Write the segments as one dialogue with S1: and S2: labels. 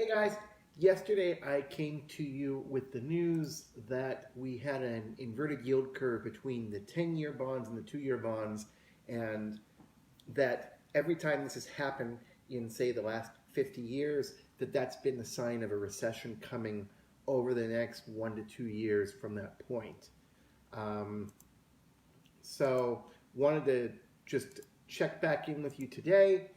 S1: Hey guys, yesterday I came to you with the news that we had an inverted yield curve between the 10-year bonds and the 2-year bonds, and that every time this has happened in, say, the last 50 years, that's been the sign of a recession coming over the next 1 to 2 years from that point. So wanted to just check back in with you today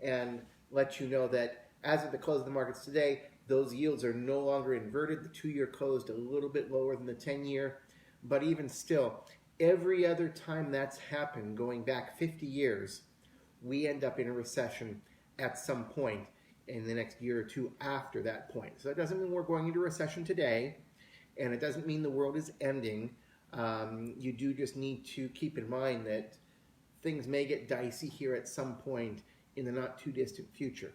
S1: and let you know that as of the close of the markets today, those yields are no longer inverted. The 2-year closed a little bit lower than the 10-year, but even still, every other time that's happened, going back 50 years, we end up in a recession at some point in the next year or two after that point. So that doesn't mean we're going into a recession today, and it doesn't mean the world is ending. You do just need to keep in mind that things may get dicey here at some point in the not too distant future.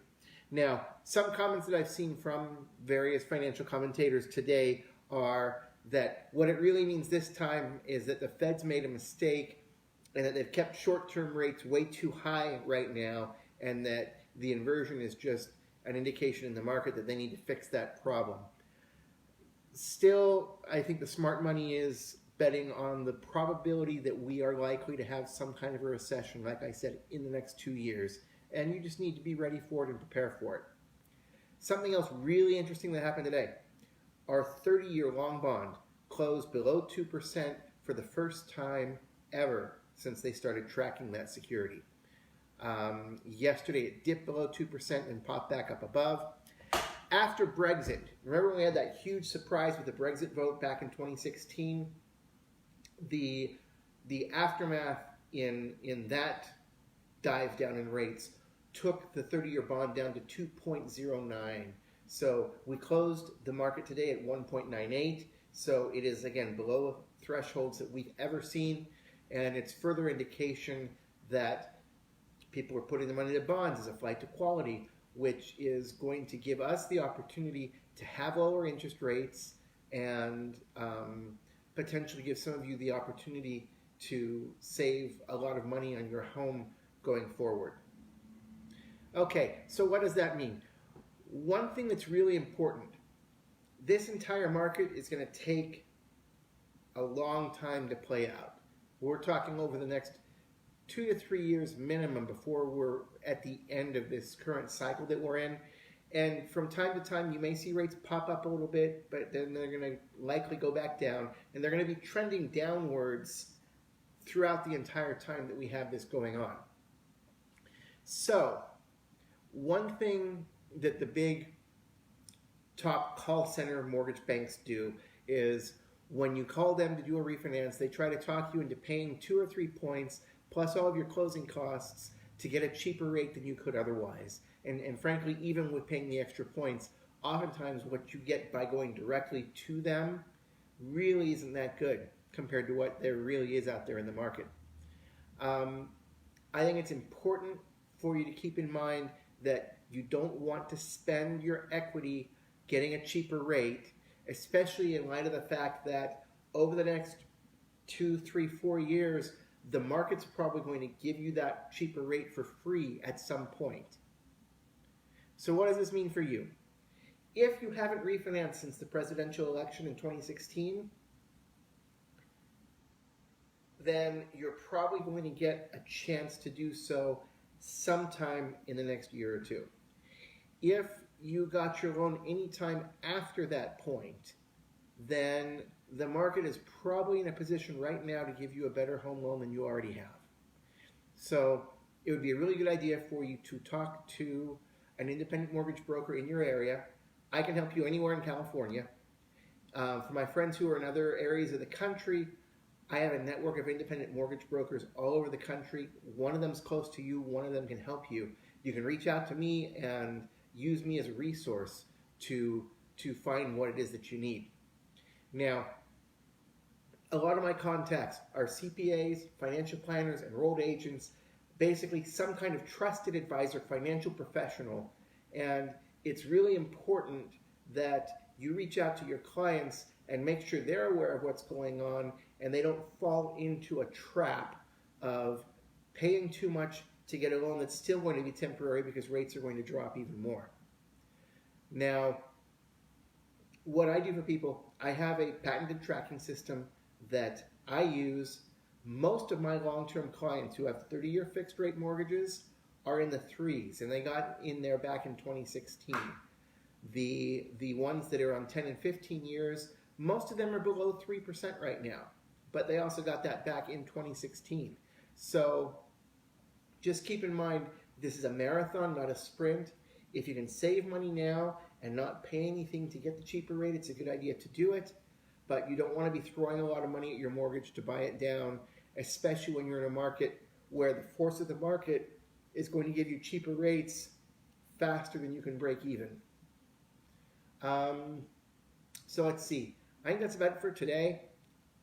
S1: Now, some comments that I've seen from various financial commentators today are that what it really means this time is that the Fed's made a mistake and that they've kept short-term rates way too high right now, and that the inversion is just an indication in the market that they need to fix that problem. Still, I think the smart money is betting on the probability that we are likely to have some kind of a recession, like I said, in the next 2 years. And you just need to be ready for it and prepare for it. Something else really interesting that happened today. Our 30-year long bond closed below 2% for the first time ever since they started tracking that security. Yesterday it dipped below 2% and popped back up above. After Brexit, remember when we had that huge surprise with the Brexit vote back in 2016? The aftermath in that dive down in rates took the 30-year bond down to 2.09. So we closed the market today at 1.98. So it is, again, below thresholds that we've ever seen. And it's further indication that people are putting the money to bonds as a flight to quality, which is going to give us the opportunity to have lower interest rates and potentially give some of you the opportunity to save a lot of money on your home going forward. Okay, so what does that mean? One thing that's really important, this entire market is going to take a long time to play out. We're talking over the next 2 to 3 years minimum before we're at the end of this current cycle that we're in. And from time to time, you may see rates pop up a little bit, but then they're going to likely go back down, and they're going to be trending downwards throughout the entire time that we have this going on. So, one thing that the big top call center mortgage banks do is when you call them to do a refinance, they try to talk you into paying 2 or 3 points plus all of your closing costs to get a cheaper rate than you could otherwise. And frankly, even with paying the extra points, oftentimes what you get by going directly to them really isn't that good compared to what there really is out there in the market. I think it's important for you to keep in mind that you don't want to spend your equity getting a cheaper rate, especially in light of the fact that over the next 2, 3, 4 years, the market's probably going to give you that cheaper rate for free at some point. So what does this mean for you? If you haven't refinanced since the presidential election in 2016, then you're probably going to get a chance to do so sometime in the next year or two. If you got your loan anytime after that point, then the market is probably in a position right now to give you a better home loan than you already have. So it would be a really good idea for you to talk to an independent mortgage broker in your area. I can help you anywhere in California. For my friends who are in other areas of the country, I have a network of independent mortgage brokers all over the country. One of them's close to you. One of them can help you. You can reach out to me and use me as a resource to find what it is that you need. Now, a lot of my contacts are CPAs, financial planners, enrolled agents, basically some kind of trusted advisor, financial professional. And it's really important that you reach out to your clients and make sure they're aware of what's going on and they don't fall into a trap of paying too much to get a loan that's still going to be temporary because rates are going to drop even more. Now, what I do for people, I have a patented tracking system that I use. Most of my long-term clients who have 30-year fixed rate mortgages are in the threes, and they got in there back in 2016. The ones that are on 10 and 15 years, most of them are below 3% right now, but they also got that back in 2016. So just keep in mind, this is a marathon, not a sprint. If you can save money now and not pay anything to get the cheaper rate, it's a good idea to do it. But you don't want to be throwing a lot of money at your mortgage to buy it down, especially when you're in a market where the force of the market is going to give you cheaper rates faster than you can break even. So let's see. I think that's about it for today.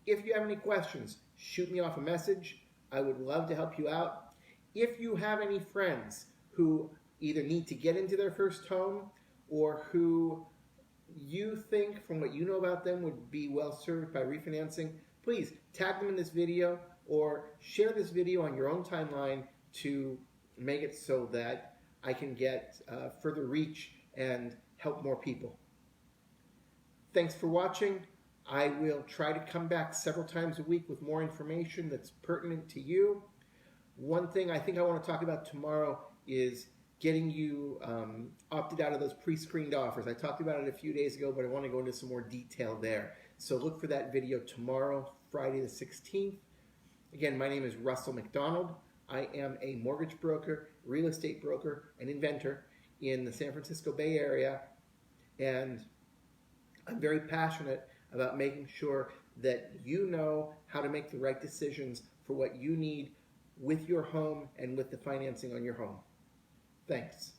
S1: If you have any questions, shoot me off a message. I would love to help you out. If you have any friends who either need to get into their first home or who you think, from what you know about them, would be well served by refinancing, please tag them in this video or share this video on your own timeline to make it so that I can get further reach and help more people. Thanks for watching. I will try to come back several times a week with more information that's pertinent to you. One thing I think I want to talk about tomorrow is getting you opted out of those pre-screened offers. I talked about it a few days ago, but I want to go into some more detail there. So look for that video tomorrow, Friday the 16th. Again, my name is Russell McDonald. I am a mortgage broker, real estate broker, and inventor in the San Francisco Bay Area, and I'm very passionate about making sure that you know how to make the right decisions for what you need with your home and with the financing on your home. Thanks.